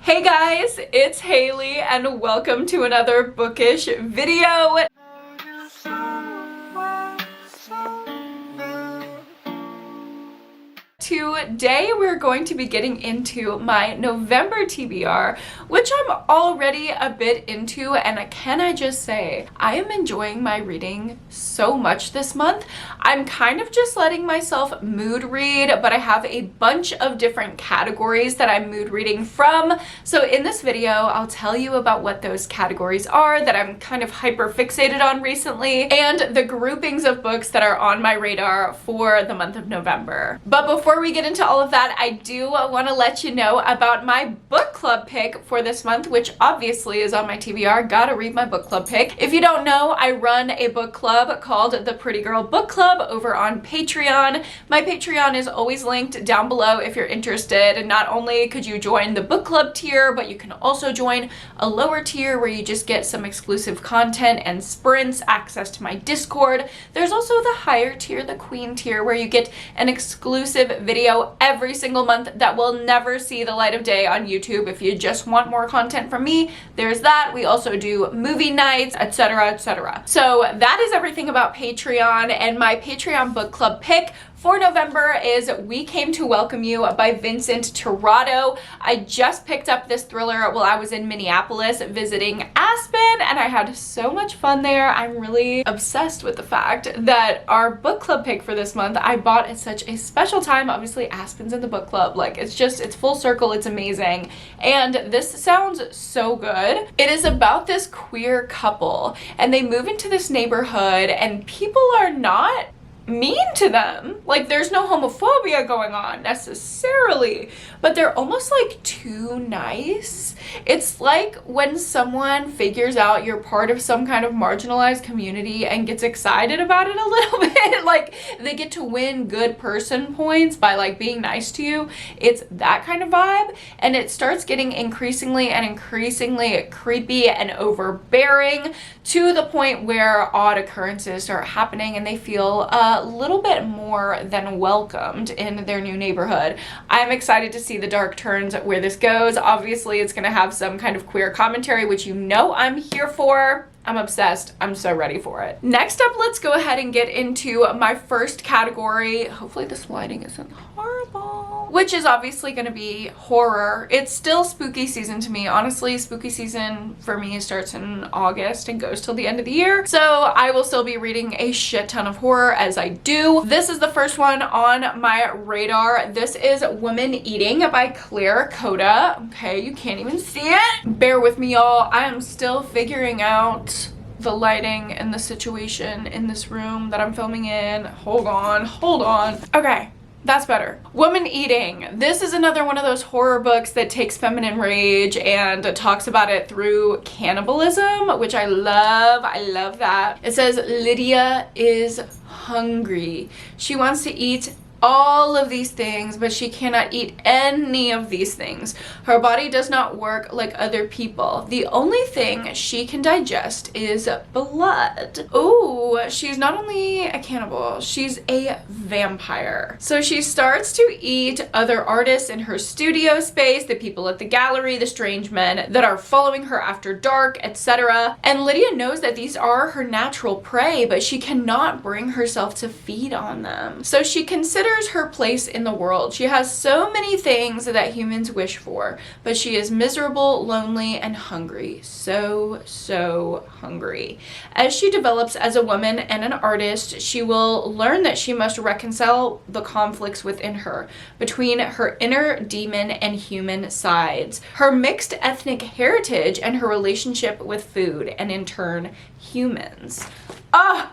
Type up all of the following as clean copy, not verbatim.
Hey guys, it's Haley and welcome to another bookish video. Today we're going to be getting into my November TBR, which I'm already a bit into, and can I just say, I am enjoying my reading so much this month. I'm kind of just letting myself mood read, but I have a bunch of different categories that I'm mood reading from. So in this video, I'll tell you about what those categories are that I'm kind of hyper fixated on recently, and the groupings of books that are on my radar for the month of November. But before we get into all of that, I do want to let you know about my book club pick for this month, which obviously is on my TBR. Gotta read my book club pick. If you don't know, I run a book club called the Pretty Girl Book Club over on Patreon. My Patreon is always linked down below if you're interested. And not only could you join the book club tier, but you can also join a lower tier where you just get some exclusive content and sprints, access to my Discord. There's also the higher tier, the Queen tier, where you get an exclusive video every single month that will never see the light of day on YouTube. If you just want more content from me, there's that. We also do movie nights, etc., etc. So that is everything about Patreon, and my Patreon book club pick for November is We Came to Welcome You by Vincent Tirado. I just picked up this thriller while I was in Minneapolis visiting Aspen, and I had so much fun there. I'm really obsessed with the fact that our book club pick for this month I bought at such a special time. Obviously Aspen's in the book club, like it's full circle, it's amazing. And this sounds so good. It is about this queer couple, and they move into this neighborhood and people are not mean to them. Like, there's no homophobia going on necessarily, but they're almost like too nice. It's like when someone figures out you're part of some kind of marginalized community and gets excited about it a little bit, like they get to win good person points by like being nice to you. It's that kind of vibe, and it starts getting increasingly and increasingly creepy and overbearing to the point where odd occurrences start happening and they feel a little bit more than welcomed in their new neighborhood. I'm excited to see the dark turns where this goes. Obviously, it's going to have some kind of queer commentary, which you know I'm here for. I'm obsessed. I'm so ready for it. Next up, let's go ahead and get into my first category. Hopefully this lighting isn't horrible. Which is obviously going to be horror. It's still spooky season to me. Honestly, spooky season for me starts in August and goes till the end of the year. So I will still be reading a shit ton of horror as I do. This is the first one on my radar. This is Woman Eating by Claire Coda. Okay, you can't even see it. Bear with me, y'all. I am still figuring out the lighting and the situation in this room that I'm filming in. Hold on. Okay. That's better. Woman Eating. This is another one of those horror books that takes feminine rage and talks about it through cannibalism, which I love. I love that. It says Lydia is hungry. She wants to eat all of these things, but she cannot eat any of these things. Her body does not work like other people. The only thing she can digest is blood. Oh, she's not only a cannibal, she's a vampire. So she starts to eat other artists in her studio space, the people at the gallery, the strange men that are following her after dark, etc. And Lydia knows that these are her natural prey, but she cannot bring herself to feed on them. So she considers her place in the world. She has so many things that humans wish for, but she is miserable, lonely, and hungry. So hungry. As she develops as a woman and an artist, she will learn that she must reconcile the conflicts within her, between her inner demon and human sides, her mixed ethnic heritage, and her relationship with food, and in turn, humans.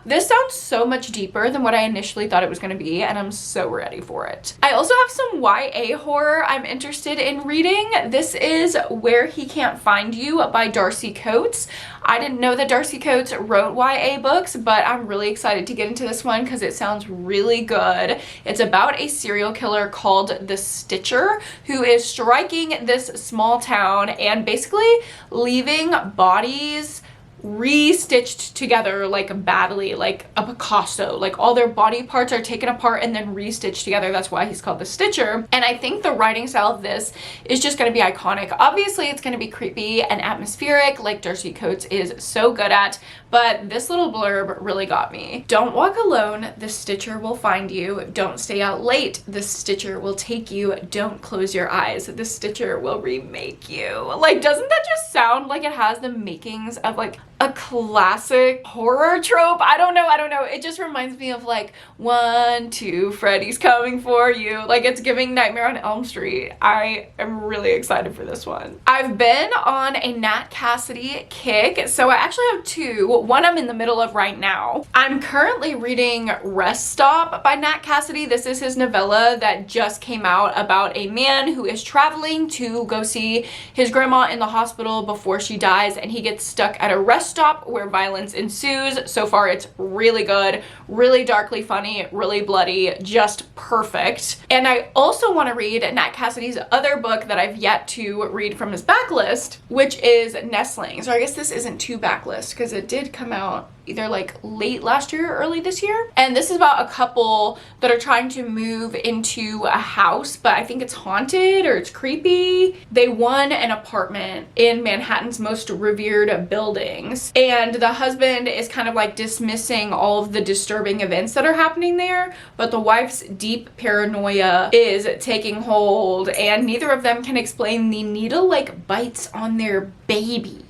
This sounds so much deeper than what I initially thought it was going to be, and I'm so ready for it. I also have some YA horror I'm interested in reading. This is Where He Can't Find You by Darcy Coates. I didn't know that Darcy Coates wrote YA books, but I'm really excited to get into this one because it sounds really good. It's about a serial killer called the Stitcher who is striking this small town and basically leaving bodies re-stitched together like badly, like a Picasso. Like all their body parts are taken apart and then re-stitched together. That's why he's called the Stitcher. And I think the writing style of this is just going to be iconic. Obviously it's going to be creepy and atmospheric like Darcy Coates is so good at, but this little blurb really got me. Don't walk alone, the Stitcher will find you. Don't stay out late, the Stitcher will take you. Don't close your eyes, the Stitcher will remake you. Like, doesn't that just sound like it has the makings of like a classic horror trope? I don't know. It just reminds me of like 1, 2, Freddy's coming for you. Like, it's giving Nightmare on Elm Street. I am really excited for this one. I've been on a Nat Cassidy kick, so I actually have two. One I'm in the middle of right now. I'm currently reading Rest Stop by Nat Cassidy. This is his novella that just came out about a man who is traveling to go see his grandma in the hospital before she dies, and he gets stuck at a rest stop where violence ensues. So far it's really good, really darkly funny, really bloody, just perfect. And I also want to read Nat Cassidy's other book that I've yet to read from his backlist, which is Nestlings. Or I guess this isn't too backlist because it did come out either like late last year or early this year. And this is about a couple that are trying to move into a house, but I think it's haunted or it's creepy. They won an apartment in Manhattan's most revered buildings, and the husband is kind of like dismissing all of the disturbing events that are happening there, but the wife's deep paranoia is taking hold, and neither of them can explain the needle like bites on their baby.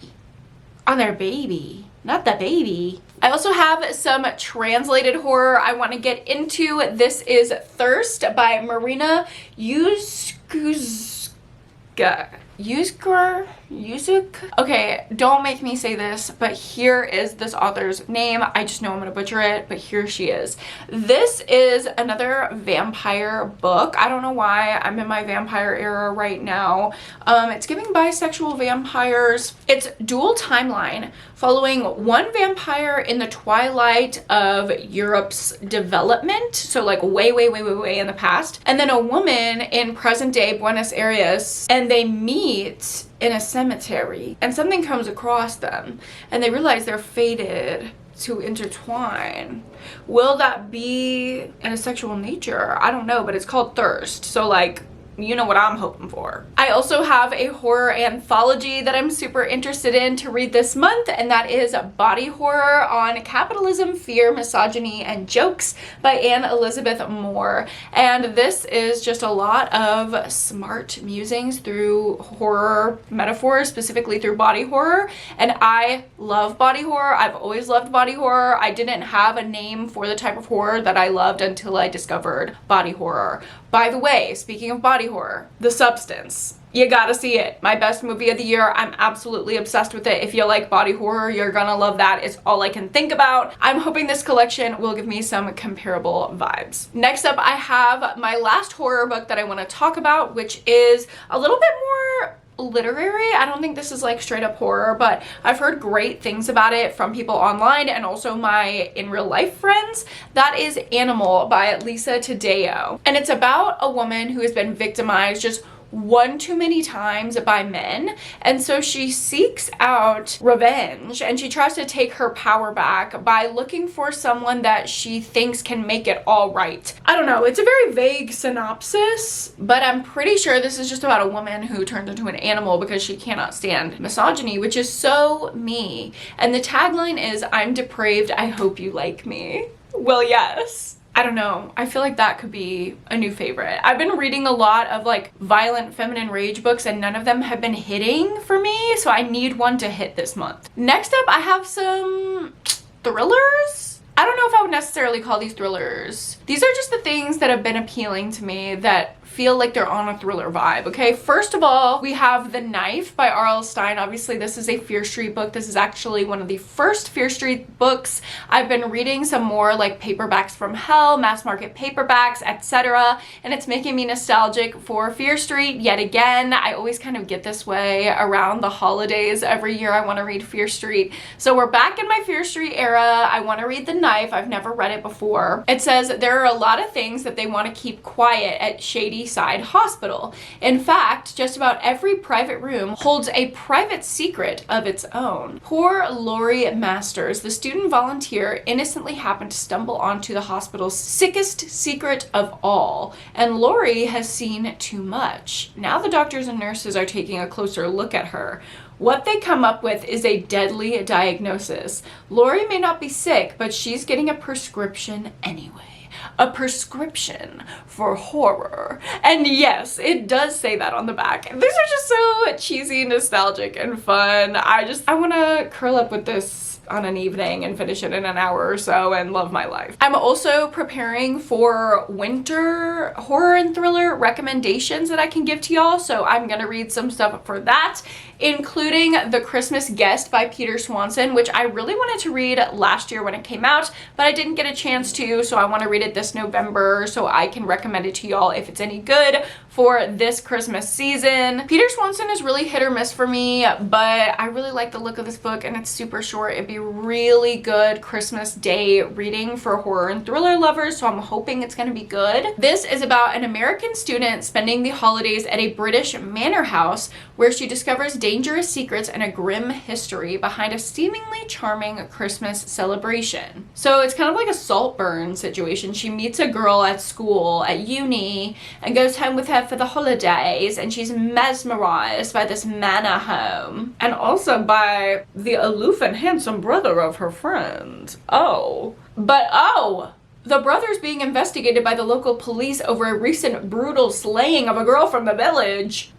On their baby. Not the baby. I also have some translated horror I want to get into. This is Thirst by Marina Yuzuk. Okay, don't make me say this, but here is this author's name. I just know I'm gonna butcher it, but here she is. This is another vampire book. I don't know why I'm in my vampire era right now. It's giving bisexual vampires. It's dual timeline following one vampire in the twilight of Europe's development, so like way in the past, and then a woman in present day Buenos Aires, and they meet in a cemetery and something comes across them and they realize they're fated to intertwine. Will that be in a sexual nature? I don't know, but it's called Thirst, so like, you know what I'm hoping for. I also have a horror anthology that I'm super interested in to read this month, and that is Body Horror on Capitalism, Fear, Misogyny, and Jokes by Anne Elizabeth Moore. And this is just a lot of smart musings through horror metaphors, specifically through body horror. And I love body horror. I've always loved body horror. I didn't have a name for the type of horror that I loved until I discovered body horror. By the way, speaking of body horror, The Substance. You gotta see it. My best movie of the year. I'm absolutely obsessed with it. If you like body horror, you're gonna love that. It's all I can think about. I'm hoping this collection will give me some comparable vibes. Next up, I have my last horror book that I want to talk about, which is a little bit more literary. I don't think this is like straight up horror, but I've heard great things about it from people online and also my in real life friends. That is Animal by Lisa Taddeo. And it's about a woman who has been victimized just one too many times by men, and so she seeks out revenge and she tries to take her power back by looking for someone that she thinks can make it all right. I don't know, it's a very vague synopsis, but I'm pretty sure this is just about a woman who turns into an animal because she cannot stand misogyny, which is so me. And the tagline is, "I'm depraved, I hope you like me." Well, yes. I don't know. I feel like that could be a new favorite. I've been reading a lot of like violent feminine rage books and none of them have been hitting for me, so I need one to hit this month. Next up, I have some thrillers. I don't know if I would necessarily call these thrillers. These are just the things that have been appealing to me that feel like they're on a thriller vibe, okay? First of all, we have The Knife by R.L. Stine. Obviously, this is a Fear Street book. This is actually one of the first Fear Street books. I've been reading some more like paperbacks from hell, mass market paperbacks, etc. And it's making me nostalgic for Fear Street yet again. I always kind of get this way around the holidays. Every year I want to read Fear Street. So we're back in my Fear Street era. I want to read The Knife. I've never read it before. It says there are a lot of things that they want to keep quiet at Shady seaside hospital. In fact, just about every private room holds a private secret of its own. Poor Lori Masters, the student volunteer, innocently happened to stumble onto the hospital's sickest secret of all, and Lori has seen too much. Now the doctors and nurses are taking a closer look at her. What they come up with is a deadly diagnosis. Lori may not be sick, but she's getting a prescription anyway. A prescription for horror. And yes, it does say that on the back. These are just so cheesy, nostalgic, and fun. I want to curl up with this on an evening and finish it in an hour or so and love my life. I'm also preparing for winter horror and thriller recommendations that I can give to y'all, so I'm gonna read some stuff for that, including The Christmas Guest by Peter Swanson, which I really wanted to read last year when it came out, but I didn't get a chance to, so I want to read it this November so I can recommend it to y'all if it's any good for this Christmas season. Peter Swanson is really hit or miss for me, but I really like the look of this book and it's super short. It'd be really good Christmas Day reading for horror and thriller lovers, so I'm hoping it's going to be good. This is about an American student spending the holidays at a British manor house where she discovers dangerous secrets and a grim history behind a seemingly charming Christmas celebration. So it's kind of like a Saltburn situation. She meets a girl at school, at uni, and goes home with her for the holidays, and she's mesmerized by this manor home and also by the aloof and handsome brother of her friend. The brother's being investigated by the local police over a recent brutal slaying of a girl from the village.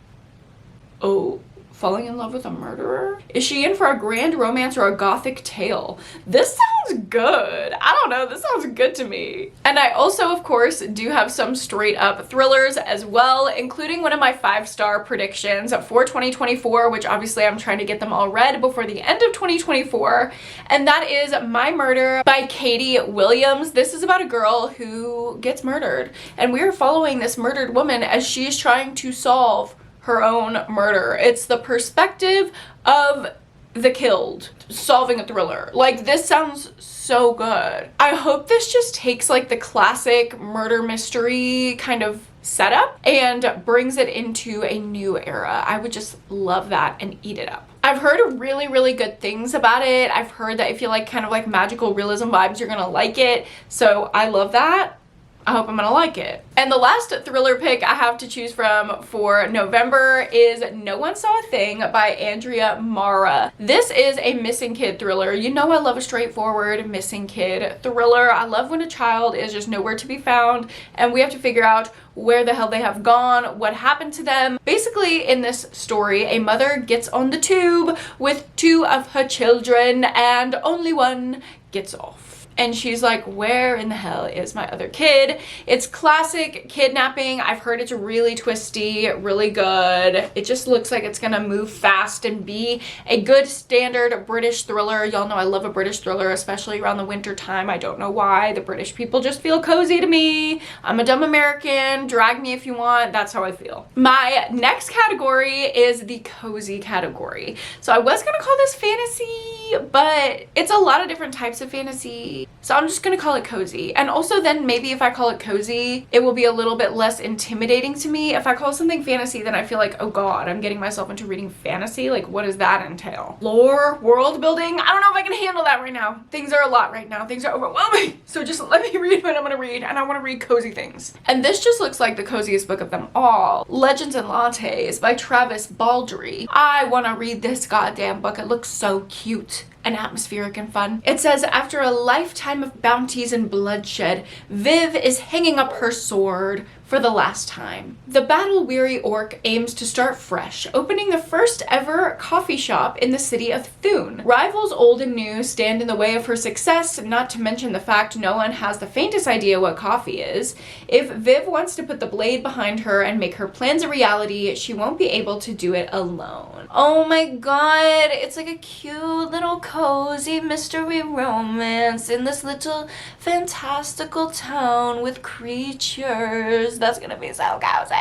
Oh, falling in love with a murderer? Is she in for a grand romance or a gothic tale? This sounds good. I don't know, this sounds good to me. And I also, of course, do have some straight up thrillers as well, including one of my 5-star predictions for 2024, which obviously I'm trying to get them all read before the end of 2024. And that is My Murder by Katie Williams. This is about a girl who gets murdered, and we're following this murdered woman as she's trying to solve her own murder. It's the perspective of the killed solving a thriller. Like, this sounds so good. I hope this just takes like the classic murder mystery kind of setup and brings it into a new era. I would just love that and eat it up. I've heard really, really good things about it. I've heard that if you like kind of like magical realism vibes, you're gonna like it. So I love that. I hope I'm gonna like it. And the last thriller pick I have to choose from for November is No One Saw a Thing by Andrea Mara. This is a missing kid thriller. You know I love a straightforward missing kid thriller. I love when a child is just nowhere to be found and we have to figure out where the hell they have gone, what happened to them. Basically, in this story, a mother gets on the tube with 2 of her children and only one gets off. And she's like, where in the hell is my other kid? It's classic kidnapping. I've heard it's really twisty, really good. It just looks like it's gonna move fast and be a good standard British thriller. Y'all know I love a British thriller, especially around the winter time. I don't know why. The British people just feel cozy to me. I'm a dumb American. Drag me if you want. That's how I feel. My next category is the cozy category. So I was gonna call this fantasy, but it's a lot of different types of fantasy. So I'm just gonna call it cozy. And also then maybe if I call it cozy, it will be a little bit less intimidating to me. If I call something fantasy, then I feel like, oh god, I'm getting myself into reading fantasy. Like, what does that entail? Lore, world building? I don't know if I can handle that right now. Things are a lot right now. Things are overwhelming. So just let me read what I'm gonna read, and I wanna read cozy things. And this just looks like the coziest book of them all. Legends and Lattes by Travis Baldry. I wanna read this goddamn book. It looks so cute and atmospheric and fun. It says, after a lifetime of bounties and bloodshed, Viv is hanging up her sword for the last time. The battle-weary orc aims to start fresh, opening the first ever coffee shop in the city of Thune. Rivals old and new stand in the way of her success, not to mention the fact no one has the faintest idea what coffee is. If Viv wants to put the blade behind her and make her plans a reality, she won't be able to do it alone. Oh my god, it's like a cute little cozy mystery romance in this little fantastical town with creatures. That's gonna be so cozy.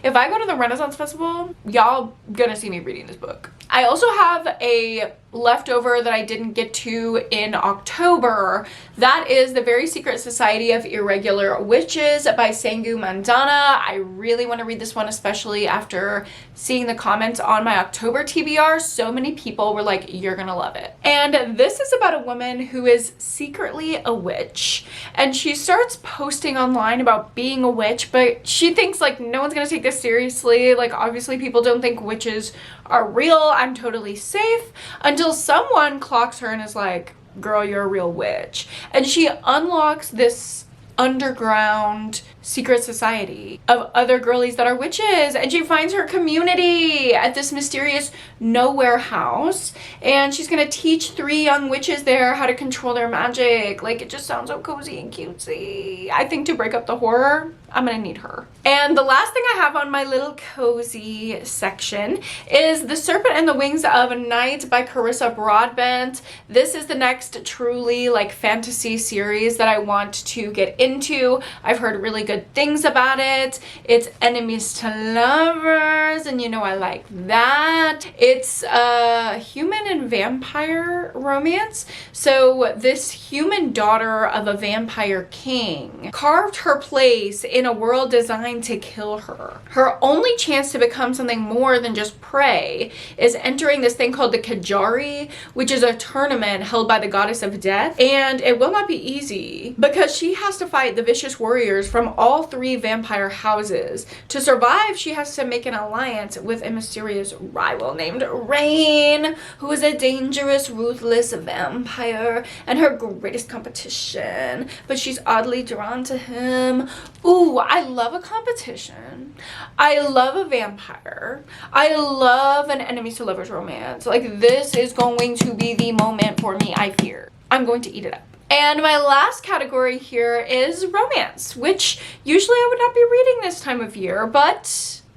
If I go to the Renaissance Festival, y'all gonna see me reading this book. I also have a left over that I didn't get to in October. That is The Very Secret Society of Irregular Witches by Sangu Mandana. I really want to read this one, especially after seeing the comments on my October TBR. So many people were like, you're gonna love it. And this is about a woman who is secretly a witch, and she starts posting online about being a witch, but she thinks like no one's gonna take this seriously. Like obviously people don't think witches are real. I'm totally safe, until someone clocks her and is like, girl, you're a real witch. And she unlocks this underground secret society of other girlies that are witches, and she finds her community at this mysterious nowhere house, and she's gonna teach 3 young witches there how to control their magic. Like, it just sounds so cozy and cutesy. I think to break up the horror, I'm gonna need her. And the last thing I have on my little cozy section is The Serpent and the Wings of Night by Carissa Broadbent. This is the next truly like fantasy series that I want to get into. I've heard really good things about it. It's enemies to lovers, and you know I like that. It's a human and vampire romance. So this human daughter of a vampire king carved her place in a world designed to kill her. Her only chance to become something more than just prey is entering this thing called the Kajari, which is a tournament held by the goddess of death, and it will not be easy because she has to fight the vicious warriors from all 3 vampire houses. To survive, she has to make an alliance with a mysterious rival named Rain, who is a dangerous, ruthless vampire and her greatest competition, but she's oddly drawn to him. Ooh, I love a competition. I love a vampire. I love an enemies to lovers romance. Like, this is going to be the moment for me, I fear. I'm going to eat it up. And my last category here is romance, which usually I would not be reading this time of year, but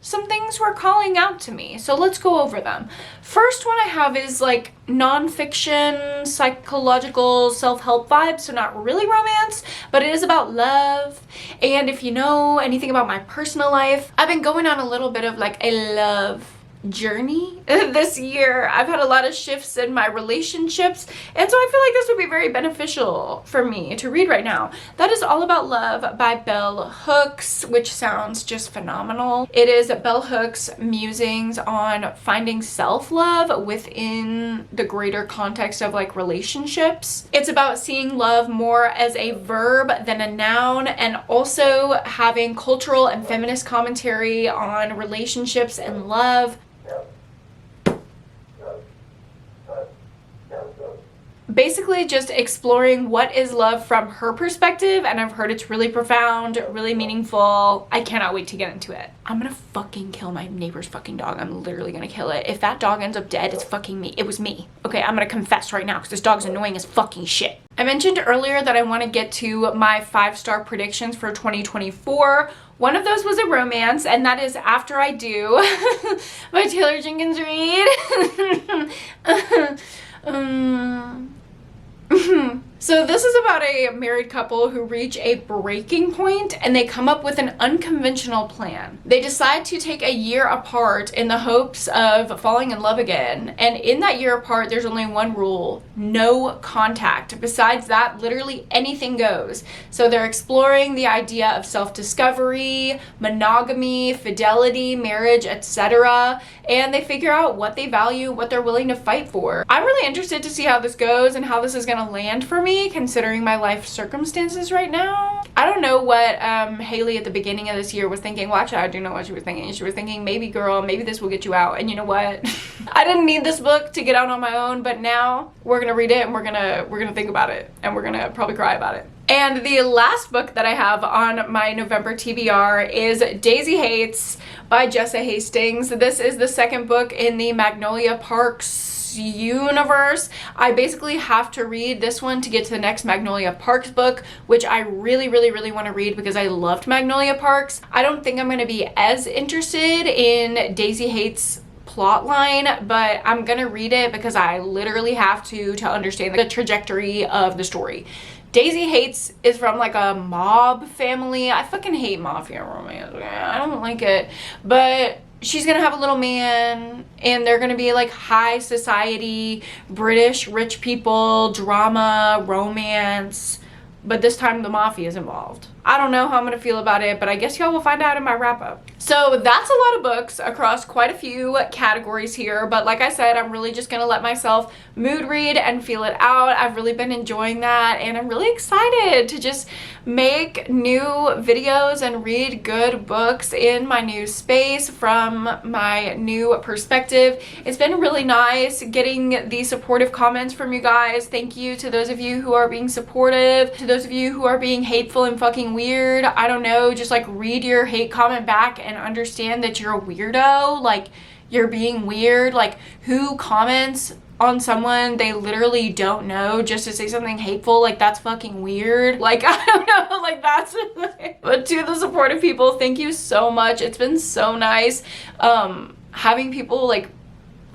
some things were calling out to me. So let's go over them. First one I have is like nonfiction, psychological, self-help vibes. So not really romance, but it is about love. And if you know anything about my personal life, I've been going on a little bit of like a love journey this year. I've had a lot of shifts in my relationships, and so I feel like this would be very beneficial for me to read right now. That is All About Love by Bell Hooks, which sounds just phenomenal. It is Bell Hooks' musings on finding self-love within the greater context of like relationships. It's about seeing love more as a verb than a noun, and also having cultural and feminist commentary on relationships and love. Basically just exploring what is love from her perspective, and I've heard it's really profound, really meaningful. I cannot wait to get into it. I'm gonna fucking kill my neighbor's fucking dog. I'm literally gonna kill it. If that dog ends up dead, it's fucking me. It was me. Okay, I'm gonna confess right now because this dog's annoying as fucking shit. I mentioned earlier that I want to get to my 5-star predictions for 2024. One of those was a romance, and that is After I Do by Taylor Jenkins Reid. So this is about a married couple who reach a breaking point, and they come up with an unconventional plan. They decide to take a year apart in the hopes of falling in love again. And in that year apart, there's only one rule: no contact. Besides that, literally anything goes. So they're exploring the idea of self-discovery, monogamy, fidelity, marriage, etc. And they figure out what they value, what they're willing to fight for. I'm really interested to see how this goes and how this is gonna land for me, considering my life circumstances right now. I don't know what Hailey at the beginning of this year was thinking. Well, actually, I do know what she was thinking. She was thinking, maybe girl, maybe this will get you out. And you know what? I didn't need this book to get out on my own, but now we're gonna read it, and we're gonna think about it, and we're gonna probably cry about it. And the last book that I have on my November TBR is Daisy Hates by Jessa Hastings. This is the second book in the Magnolia Parks universe. I basically have to read this one to get to the next Magnolia Parks book, which I really want to read because I loved Magnolia Parks. I don't think I'm going to be as interested in Daisy Hates' plotline, but I'm going to read it because I literally have to understand the trajectory of the story. Daisy Hates is from like a mob family. I fucking hate mafia romance. I don't like it. But she's gonna have a little man, and they're gonna be like high society, British rich people, drama, romance, but this time the mafia is involved. I don't know how I'm gonna feel about it, but I guess y'all will find out in my wrap up. So that's a lot of books across quite a few categories here, but like I said, I'm really just gonna let myself mood read and feel it out. I've really been enjoying that, and I'm really excited to just make new videos and read good books in my new space from my new perspective. It's been really nice getting the supportive comments from you guys. Thank you to those of you who are being supportive, to those of you who are being hateful and fucking weird. I don't know, just like read your hate comment back and understand that you're a weirdo. Like, you're being weird. Like, who comments on someone they literally don't know just to say something hateful? Like, that's fucking weird. Like, I don't know, like, that's but to the supportive people, thank you so much. It's been so nice having people, like,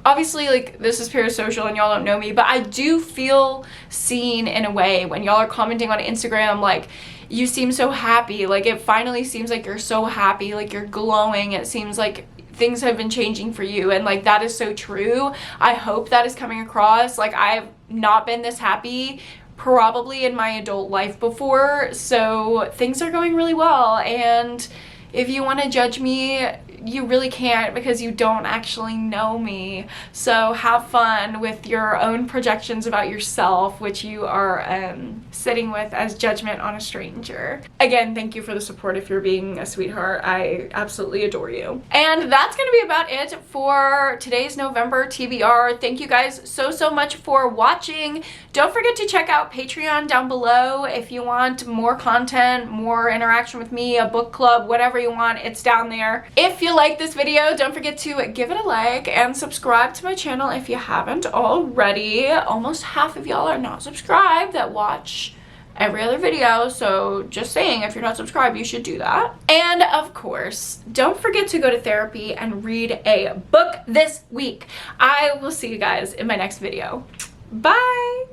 obviously, like, this is parasocial and y'all don't know me, but I do feel seen in a way when y'all are commenting on Instagram, like, you seem so happy. Like, it finally seems like you're so happy, like you're glowing. It seems like things have been changing for you, and like, that is so true. I hope that is coming across. Like, I've not been this happy probably in my adult life before, so things are going really well. And if you want to judge me, you really can't, because you don't actually know me. So have fun with your own projections about yourself, which you are sitting with as judgment on a stranger. Again, thank you for the support. If you're being a sweetheart, I absolutely adore you. And that's gonna be about it for today's November TBR. Thank you guys so much for watching. Don't forget to check out Patreon down below if you want more content, more interaction with me, a book club, whatever you want, it's down there. If you like this video, don't forget to give it a like and subscribe to my channel if you haven't already. Almost half of y'all are not subscribed that watch every other video, so just saying, if you're not subscribed, you should do that. And of course, don't forget to go to therapy and read a book this week. I will see you guys in my next video. Bye!